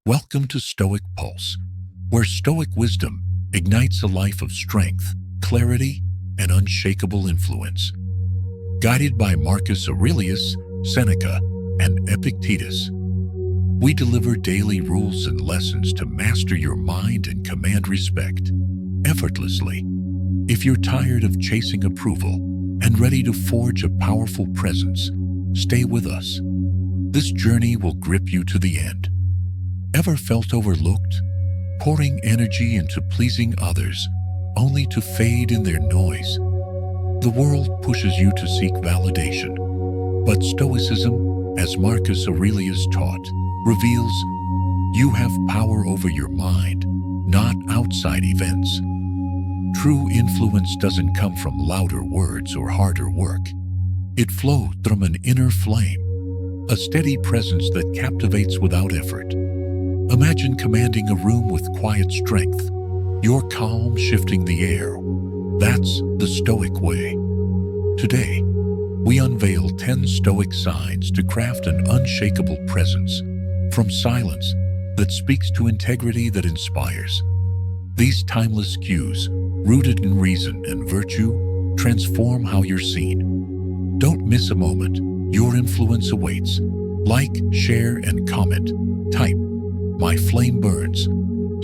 Welcome to Stoic Pulse, where Stoic wisdom ignites a life of strength, clarity, and unshakable influence. Guided by Marcus Aurelius, Seneca, and Epictetus, we deliver daily rules and lessons to master your mind and command respect effortlessly. If you're tired of chasing approval and ready to forge a powerful presence, stay with us. This journey will grip you to the end. Ever felt overlooked, pouring energy into pleasing others only to fade in their noise? The world pushes you to seek validation, but Stoicism, as Marcus Aurelius taught, reveals you have power over your mind, not outside events. True influence doesn't come from louder words or harder work. It flows from an inner flame, a steady presence that captivates without effort. Imagine commanding a room with quiet strength, your calm shifting the air. That's the Stoic way. Today, we unveil 10 Stoic signs to craft an unshakable presence, from silence that speaks to integrity that inspires. These timeless cues, rooted in reason and virtue, transform how you're seen. Don't miss a moment. Your influence awaits. Like, share, and comment. Type "My flame burns,"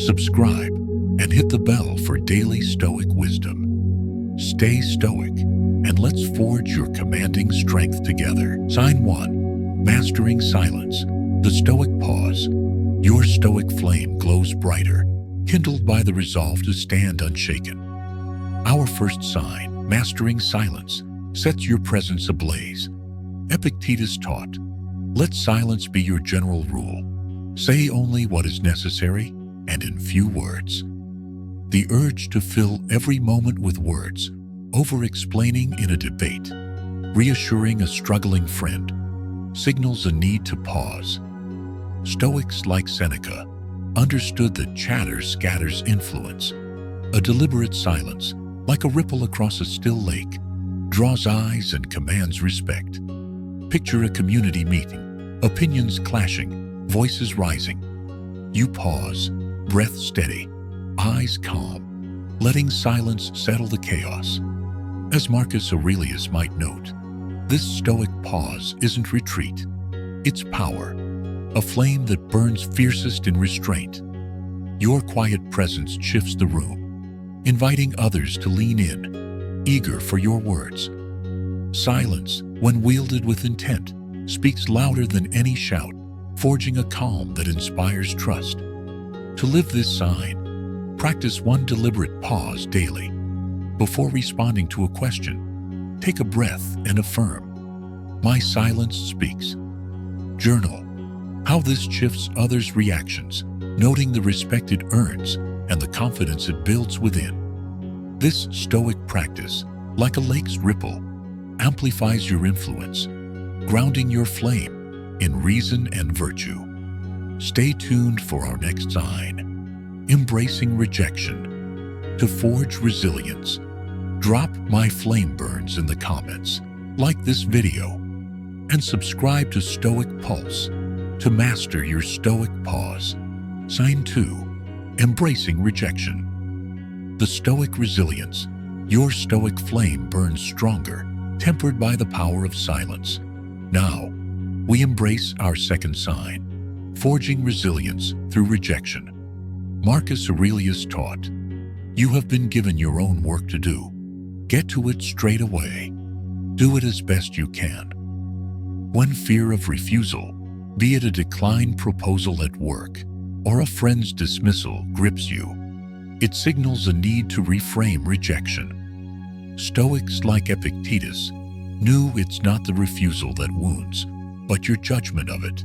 subscribe, and hit the bell for daily Stoic wisdom. Stay Stoic, and let's forge your commanding strength together. Sign 1. Mastering silence. The Stoic pause. Your Stoic flame glows brighter, kindled by the resolve to stand unshaken. Our first sign, mastering silence, sets your presence ablaze. Epictetus taught, "Let silence be your general rule. Say only what is necessary, and in few words." The urge to fill every moment with words, over-explaining in a debate, reassuring a struggling friend, signals a need to pause. Stoics like Seneca understood that chatter scatters influence. A deliberate silence, like a ripple across a still lake, draws eyes and commands respect. Picture a community meeting, opinions clashing, voices rising. You pause, breath steady, eyes calm, letting silence settle the chaos. As Marcus Aurelius might note, this Stoic pause isn't retreat, it's power, a flame that burns fiercest in restraint. Your quiet presence shifts the room, inviting others to lean in, eager for your words. Silence, when wielded with intent, speaks louder than any shout, forging a calm that inspires trust. To live this sign, practice one deliberate pause daily. Before responding to a question, take a breath and affirm, "My silence speaks." Journal how this shifts others' reactions, noting the respect it earns and the confidence it builds within. This Stoic practice, like a lake's ripple, amplifies your influence, grounding your flame in reason and virtue. Stay tuned for our next sign, embracing rejection. To forge resilience, drop "My flame burns" in the comments, like this video, and subscribe to Stoic Pulse to master your Stoic pause. Sign 2. Embracing rejection. The Stoic resilience. Your Stoic flame burns stronger, tempered by the power of silence. Now, we embrace our second sign, forging resilience through rejection. Marcus Aurelius taught, "You have been given your own work to do. Get to it straight away. Do it as best you can." When fear of refusal, be it a declined proposal at work or a friend's dismissal, grips you, it signals a need to reframe rejection. Stoics like Epictetus knew it's not the refusal that wounds, but your judgment of it.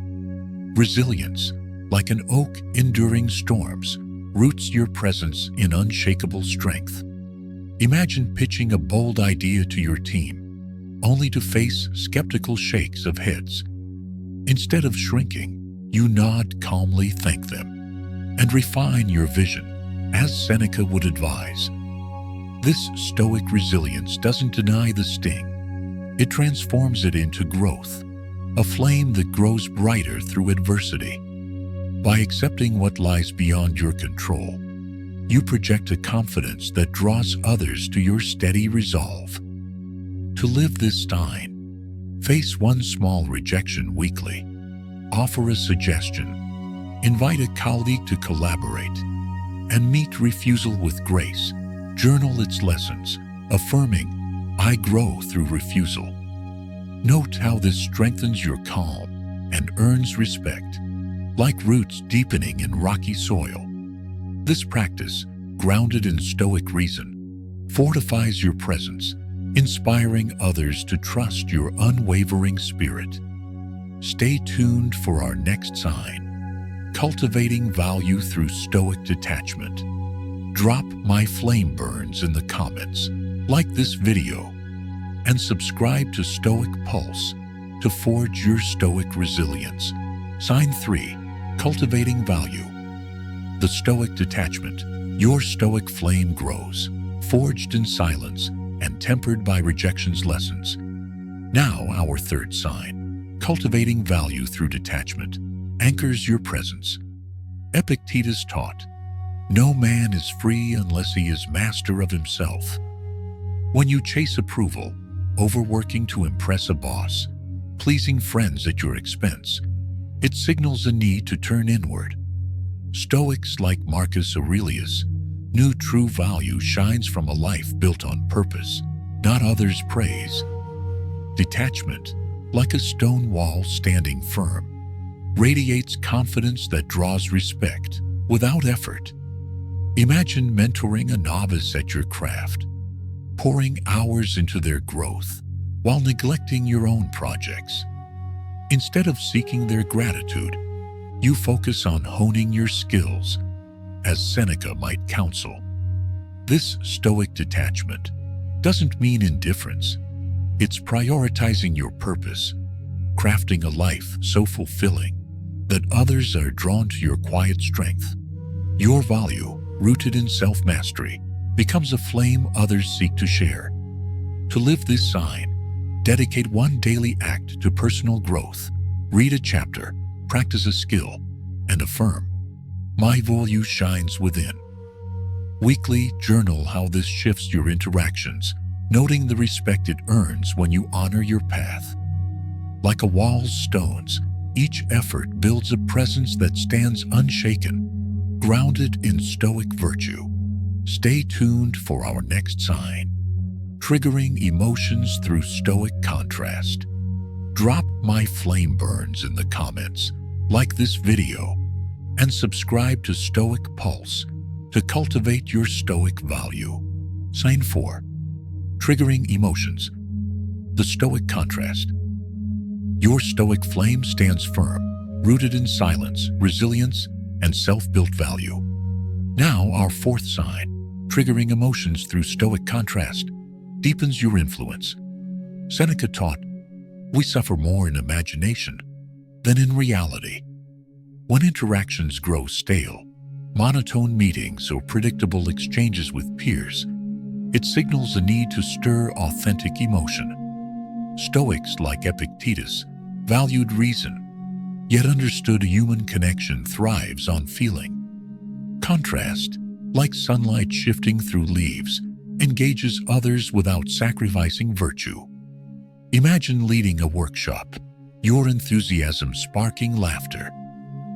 Resilience, like an oak enduring storms, roots your presence in unshakable strength. Imagine pitching a bold idea to your team, only to face skeptical shakes of heads. Instead of shrinking, you nod calmly, thank them, and refine your vision, as Seneca would advise. This Stoic resilience doesn't deny the sting. It transforms it into growth, a flame that grows brighter through adversity. By accepting what lies beyond your control, you project a confidence that draws others to your steady resolve. To live this sign, face one small rejection weekly, offer a suggestion, invite a colleague to collaborate, and meet refusal with grace. Journal its lessons, affirming, "I grow through refusal." Note how this strengthens your calm and earns respect, like roots deepening in rocky soil. This practice, grounded in Stoic reason, fortifies your presence, inspiring others to trust your unwavering spirit. Stay tuned for our next sign, cultivating value through Stoic detachment. Drop "My flame burns" in the comments, like this video, and subscribe to Stoic Pulse to forge your Stoic resilience. Sign 3, cultivating value. The Stoic detachment. Your Stoic flame grows, forged in silence and tempered by rejection's lessons. Now our third sign, cultivating value through detachment, anchors your presence. Epictetus taught, "No man is free unless he is master of himself." When you chase approval, overworking to impress a boss, pleasing friends at your expense, it signals a need to turn inward. Stoics like Marcus Aurelius knew true value shines from a life built on purpose, not others' praise. Detachment, like a stone wall standing firm, radiates confidence that draws respect without effort. Imagine mentoring a novice at your craft, pouring hours into their growth while neglecting your own projects. Instead of seeking their gratitude, you focus on honing your skills, as Seneca might counsel. This Stoic detachment doesn't mean indifference. It's prioritizing your purpose, crafting a life so fulfilling that others are drawn to your quiet strength. Your value, rooted in self-mastery, becomes a flame others seek to share. To live this sign, dedicate one daily act to personal growth. Read a chapter, practice a skill, and affirm, "My value shines within." Weekly, journal how this shifts your interactions, noting the respect it earns when you honor your path. Like a wall's stones, each effort builds a presence that stands unshaken, grounded in Stoic virtue. Stay tuned for our next sign, triggering emotions through Stoic contrast. Drop "My flame burns" in the comments, like this video, and subscribe to Stoic Pulse to cultivate your Stoic value. Sign 4, triggering emotions. The Stoic contrast. Your Stoic flame stands firm, rooted in silence, resilience, and self-built value. Now our fourth sign, triggering emotions through Stoic contrast, deepens your influence. Seneca taught, "We suffer more in imagination than in reality." When interactions grow stale, monotone meetings or predictable exchanges with peers, it signals a need to stir authentic emotion. Stoics like Epictetus valued reason, yet understood human connection thrives on feeling. Contrast, like sunlight shifting through leaves, engages others without sacrificing virtue. Imagine leading a workshop, your enthusiasm sparking laughter,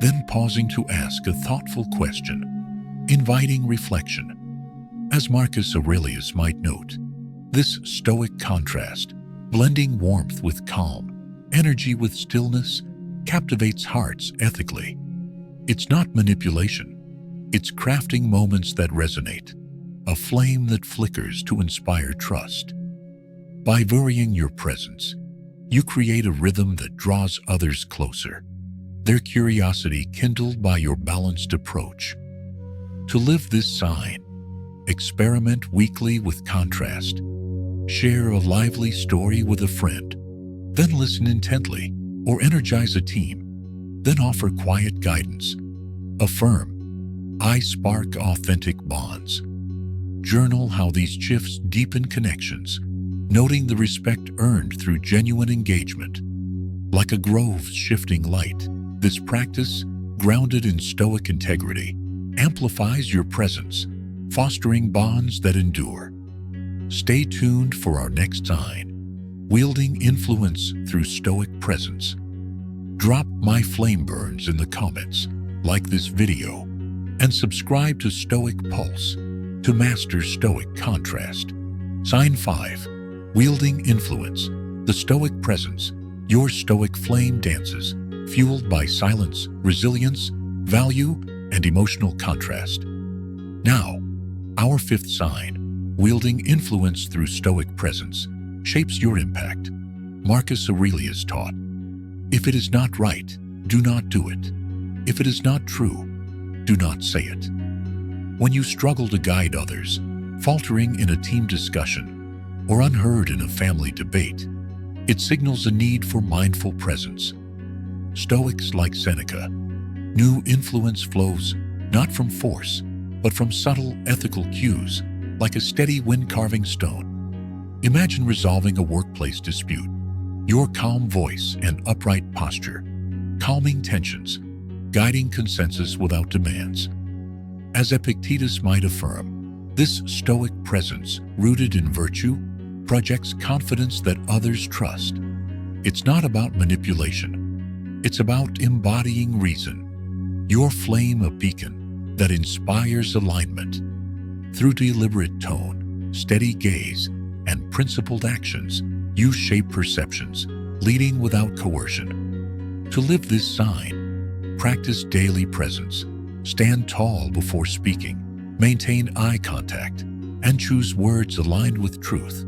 then pausing to ask a thoughtful question, inviting reflection. As Marcus Aurelius might note, this Stoic contrast, blending warmth with calm, energy with stillness, captivates hearts ethically. It's not manipulation. It's crafting moments that resonate, a flame that flickers to inspire trust. By varying your presence, you create a rhythm that draws others closer, their curiosity kindled by your balanced approach. To live this sign, experiment weekly with contrast. Share a lively story with a friend, then listen intently, or energize a team, then offer quiet guidance. Affirm, "I spark authentic bonds." Journal how these shifts deepen connections, noting the respect earned through genuine engagement. Like a grove's shifting light, this practice, grounded in Stoic integrity, amplifies your presence, fostering bonds that endure. Stay tuned for our next sign, wielding influence through Stoic presence. Drop "My flame burns" in the comments, like this video, and subscribe to Stoic Pulse to master Stoic contrast. Sign 5. Wielding influence. The Stoic presence. Your Stoic flame dances, fueled by silence, resilience, value, and emotional contrast. Now, our 5th sign, wielding influence through Stoic presence, shapes your impact. Marcus Aurelius taught, "If it is not right, do not do it. If it is not true, do not say it." When you struggle to guide others, faltering in a team discussion, or unheard in a family debate, it signals a need for mindful presence. Stoics like Seneca knew influence flows not from force, but from subtle ethical cues, like a steady wind-carving stone. Imagine resolving a workplace dispute. Your calm voice and upright posture, calming tensions, guiding consensus without demands. As Epictetus might affirm, this Stoic presence, rooted in virtue, projects confidence that others trust. It's not about manipulation. It's about embodying reason. Your flame a beacon that inspires alignment. Through deliberate tone, steady gaze, and principled actions, you shape perceptions, leading without coercion. To live this sign, practice daily presence. Stand tall before speaking, maintain eye contact, and choose words aligned with truth.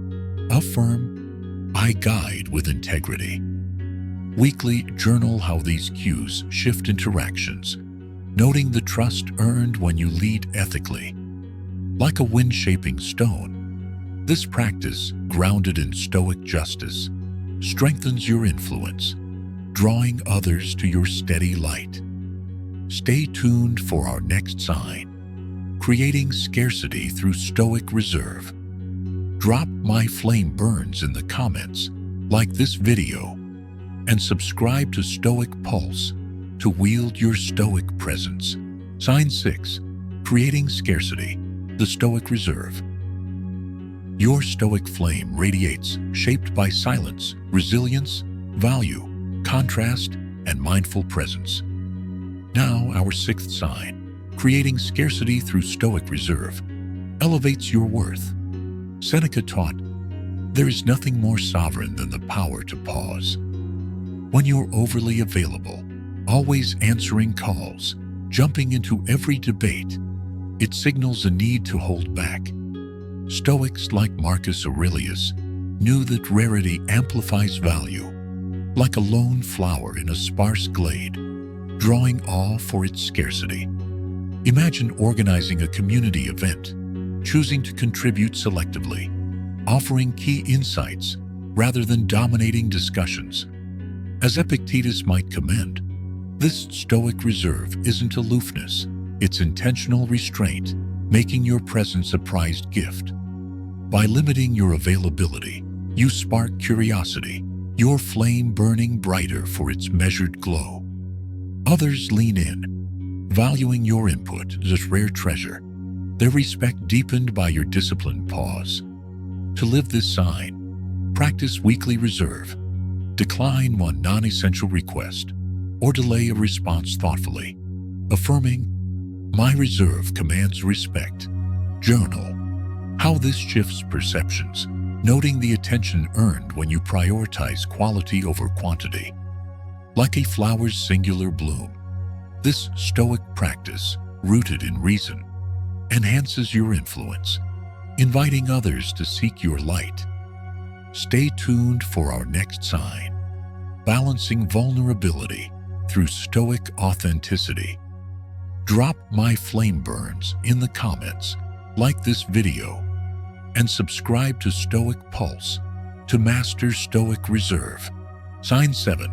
Affirm, "I guide with integrity." Weekly journal how these cues shift interactions, noting the trust earned when you lead ethically. Like a wind-shaping stone, this practice, grounded in Stoic justice, strengthens your influence, drawing others to your steady light. Stay tuned for our next sign, creating scarcity through Stoic reserve. Drop "My flame burns" in the comments, like this video, and subscribe to Stoic Pulse to wield your Stoic presence. Sign 6. Creating scarcity. The Stoic reserve. Your Stoic flame radiates, shaped by silence, resilience, value, contrast, and mindful presence. Now, our 6th sign, creating scarcity through Stoic reserve, elevates your worth. Seneca taught, "There is nothing more sovereign than the power to pause." When you're overly available, always answering calls, jumping into every debate, it signals a need to hold back. Stoics like Marcus Aurelius knew that rarity amplifies value, like a lone flower in a sparse glade, drawing awe for its scarcity. Imagine organizing a community event, choosing to contribute selectively, offering key insights rather than dominating discussions. As Epictetus might commend, this Stoic reserve isn't aloofness, it's intentional restraint, making your presence a prized gift. By limiting your availability, you spark curiosity, your flame burning brighter for its measured glow. Others lean in, valuing your input as a rare treasure, their respect deepened by your disciplined pause. To live this sign, practice weekly reserve, decline one non-essential request, or delay a response thoughtfully, affirming, "My reserve commands respect." Journal how this shifts perceptions, noting the attention earned when you prioritize quality over quantity. Like a flower's singular bloom, this Stoic practice, rooted in reason, enhances your influence, inviting others to seek your light. Stay tuned for our next sign, balancing vulnerability through Stoic authenticity. Drop "My flame burns" in the comments, like this video, and subscribe to Stoic Pulse to master Stoic reserve. Sign 7.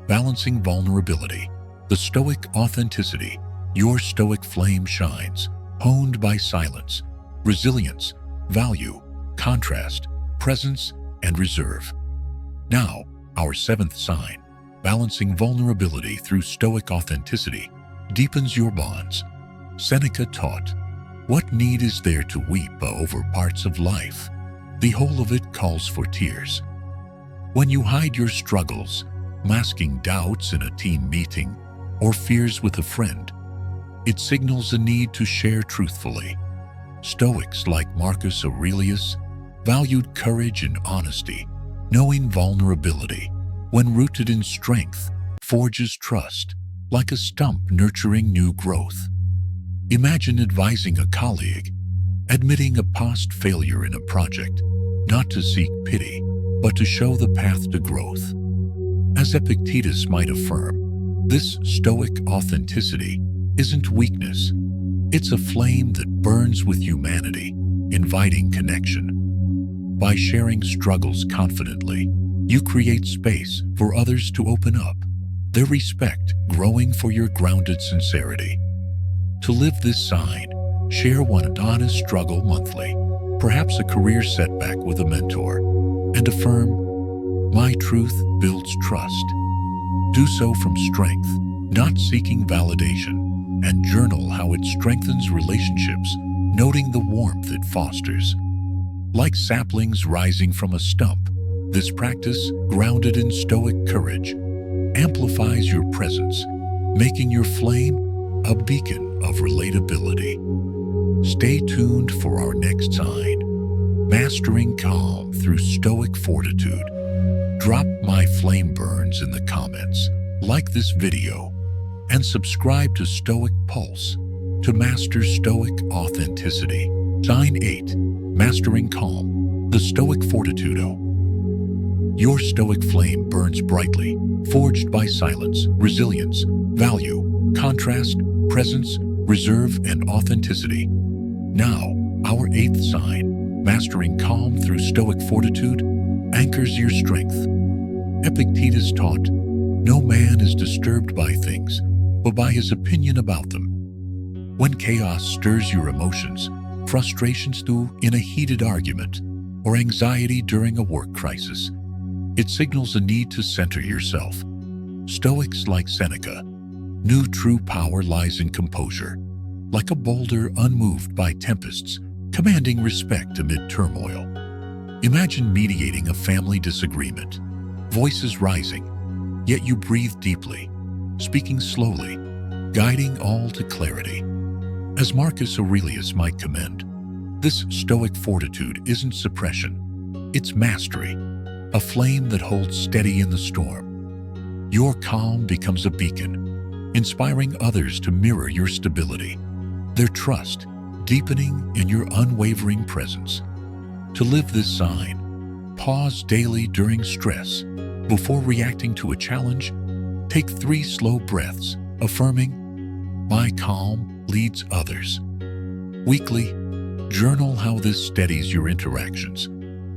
Balancing vulnerability. The Stoic authenticity. Your Stoic flame shines, honed by silence, resilience, value, contrast, presence, and reserve. Now, our 7th sign, balancing vulnerability through Stoic authenticity, deepens your bonds. Seneca taught, "What need is there to weep over parts of life? The whole of it calls for tears." When you hide your struggles, masking doubts in a team meeting or fears with a friend, it signals a need to share truthfully. Stoics like Marcus Aurelius valued courage and honesty, knowing vulnerability, when rooted in strength, forges trust, like a stump nurturing new growth. Imagine advising a colleague, admitting a past failure in a project, not to seek pity, but to show the path to growth. As Epictetus might affirm, this Stoic authenticity isn't weakness. It's a flame that burns with humanity, inviting connection. By sharing struggles confidently, you create space for others to open up, their respect growing for your grounded sincerity. To live this sign, share one honest struggle monthly, perhaps a career setback with a mentor, and affirm, "My truth builds trust." Do so from strength, not seeking validation, and journal how it strengthens relationships, noting the warmth it fosters. Like saplings rising from a stump, this practice, grounded in Stoic courage, amplifies your presence, making your flame a beacon of relatability. Stay tuned for our next sign, mastering calm through Stoic fortitude. Drop "My flame burns" in the comments, like this video, and subscribe to Stoic Pulse to master Stoic authenticity. Sign 8, Mastering Calm, the Stoic Fortitudo. Your Stoic flame burns brightly, forged by silence, resilience, value, contrast, presence, reserve, and authenticity. Now, our 8th sign, Mastering Calm through Stoic fortitude, anchors your strength. Epictetus taught, "No man is disturbed by things, but by his opinion about them." When chaos stirs your emotions, frustrations in a heated argument, or anxiety during a work crisis, it signals a need to center yourself. Stoics like Seneca knew true power lies in composure, like a boulder unmoved by tempests, commanding respect amid turmoil. Imagine mediating a family disagreement, voices rising, yet you breathe deeply, speaking slowly, guiding all to clarity. As Marcus Aurelius might commend, this Stoic fortitude isn't suppression, it's mastery, a flame that holds steady in the storm. Your calm becomes a beacon, inspiring others to mirror your stability, their trust deepening in your unwavering presence. To live this sign, pause daily during stress. Before reacting to a challenge, take 3 slow breaths, affirming, "My calm leads others." Weekly, journal how this steadies your interactions,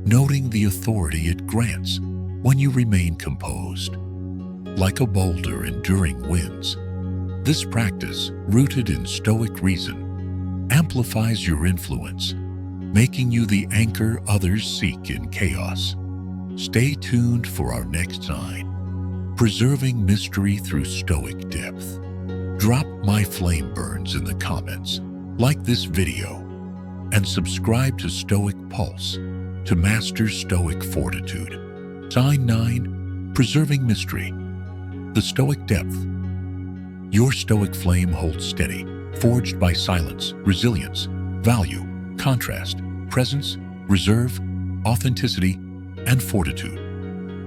noting the authority it grants when you remain composed. Like a boulder enduring winds, this practice, rooted in Stoic reason, amplifies your influence, making you the anchor others seek in chaos. Stay tuned for our next sign, preserving mystery through Stoic depth. Drop "My flame burns" in the comments, like this video, and subscribe to Stoic Pulse to master Stoic fortitude. Sign 9, Preserving Mystery, the Stoic depth. Your Stoic flame holds steady, forged by silence, resilience, value, contrast, presence, reserve, authenticity, and fortitude.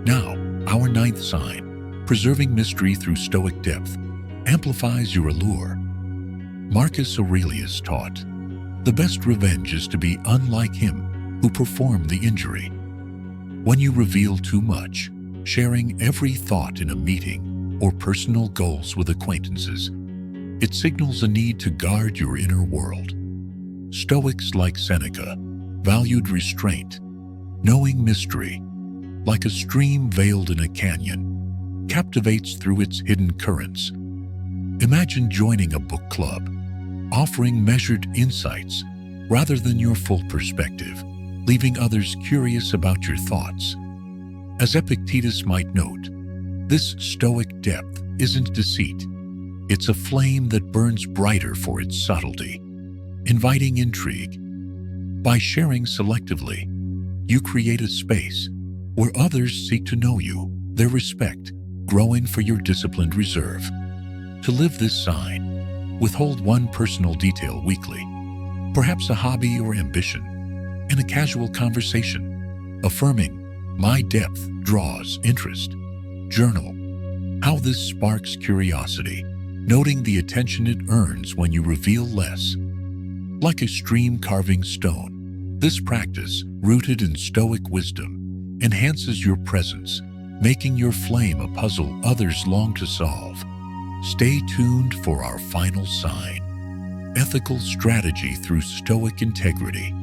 Now, our 9th sign, Preserving Mystery through Stoic depth, amplifies your allure. Marcus Aurelius taught, "The best revenge is to be unlike him who performed the injury." When you reveal too much, sharing every thought in a meeting or personal goals with acquaintances, it signals a need to guard your inner world. Stoics like Seneca valued restraint, knowing mystery, like a stream veiled in a canyon, captivates through its hidden currents. Imagine joining a book club, offering measured insights rather than your full perspective, leaving others curious about your thoughts. As Epictetus might note, this Stoic depth isn't deceit, It's a flame that burns brighter for its subtlety, inviting intrigue. By sharing selectively, you create a space where others seek to know you, their respect growing for your disciplined reserve. To live this sign, withhold one personal detail weekly, perhaps a hobby or ambition, in a casual conversation, affirming, "My depth draws interest." Journal how this sparks curiosity, noting the attention it earns when you reveal less. Like a stream carving stone, this practice, rooted in Stoic wisdom, enhances your presence, making your flame a puzzle others long to solve. Stay tuned for our final sign: ethical strategy through Stoic integrity.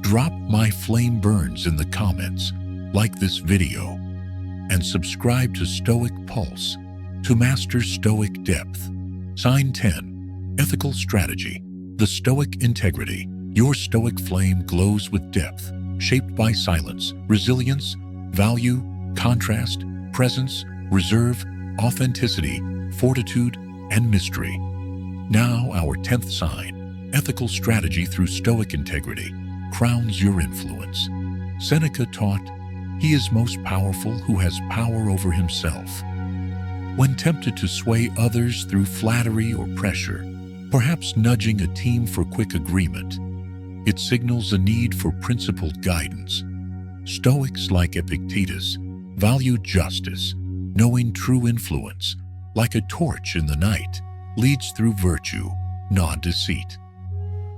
Drop "My flame burns" in the comments, like this video, and subscribe to Stoic Pulse to master Stoic depth. Sign 10. Ethical strategy. The Stoic integrity. Your Stoic flame glows with depth, shaped by silence, resilience, value, contrast, presence, reserve, authenticity, fortitude, and mystery. Now our 10th sign, ethical strategy through Stoic integrity, crowns your influence. Seneca taught, "He is most powerful who has power over himself." When tempted to sway others through flattery or pressure, perhaps nudging a team for quick agreement, it signals a need for principled guidance. Stoics like Epictetus value justice, knowing true influence, like a torch in the night, leads through virtue, not deceit.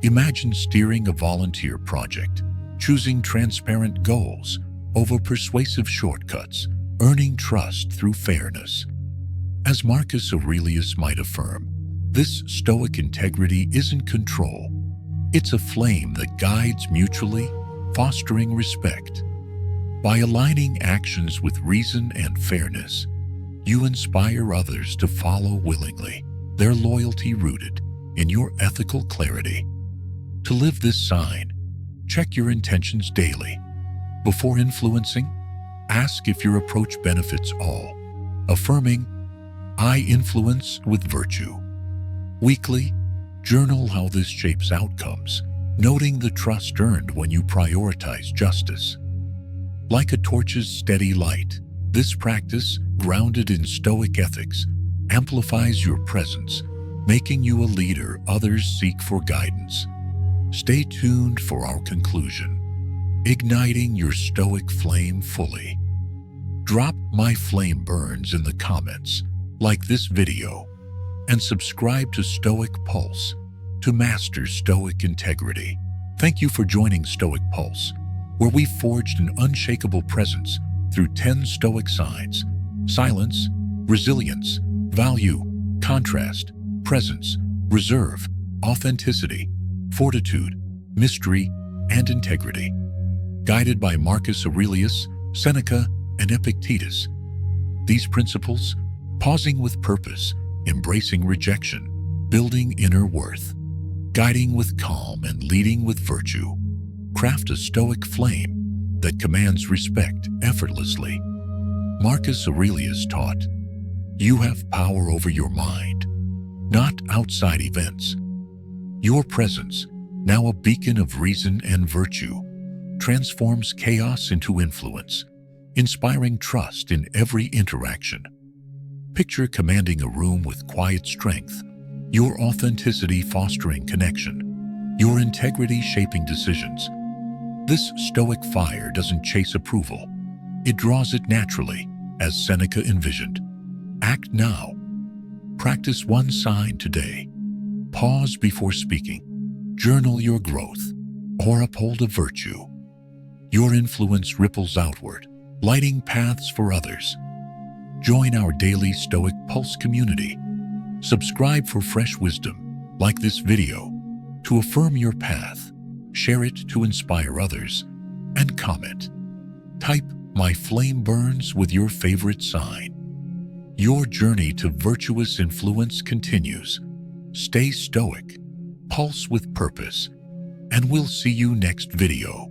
Imagine steering a volunteer project, choosing transparent goals over persuasive shortcuts, earning trust through fairness. As Marcus Aurelius might affirm, this Stoic integrity isn't control. It's a flame that guides mutually, fostering respect. By aligning actions with reason and fairness, you inspire others to follow willingly, their loyalty rooted in your ethical clarity. To live this sign, check your intentions daily. Before influencing, ask if your approach benefits all, affirming, "I influence with virtue." Weekly, journal how this shapes outcomes, noting the trust earned when you prioritize justice. Like a torch's steady light, this practice, grounded in Stoic ethics, amplifies your presence, making you a leader others seek for guidance. Stay tuned for our conclusion, igniting your Stoic flame fully. Drop "My flame burns" in the comments, like this video, and subscribe to Stoic Pulse to master Stoic integrity. Thank you for joining Stoic Pulse, where we forged an unshakable presence through 10 Stoic signs: silence, resilience, value, contrast, presence, reserve, authenticity, fortitude, mystery, and integrity. Guided by Marcus Aurelius, Seneca, and Epictetus, these principles, pausing with purpose, embracing rejection, building inner worth, guiding with calm and leading with virtue, craft a Stoic flame that commands respect effortlessly. Marcus Aurelius taught, "You have power over your mind, not outside events." Your presence, now a beacon of reason and virtue, transforms chaos into influence, inspiring trust in every interaction. Picture commanding a room with quiet strength, your authenticity fostering connection, your integrity shaping decisions. This Stoic fire doesn't chase approval. It draws it naturally, as Seneca envisioned. Act now. Practice one sign today. Pause before speaking. Journal your growth, or uphold a virtue. Your influence ripples outward, lighting paths for others. Join our daily Stoic Pulse community. Subscribe for fresh wisdom, like this video, to affirm your path. Share it to inspire others, and comment. Type "My flame burns" with your favorite sign. Your journey to virtuous influence continues. Stay stoic, pulse with purpose, and we'll see you next video.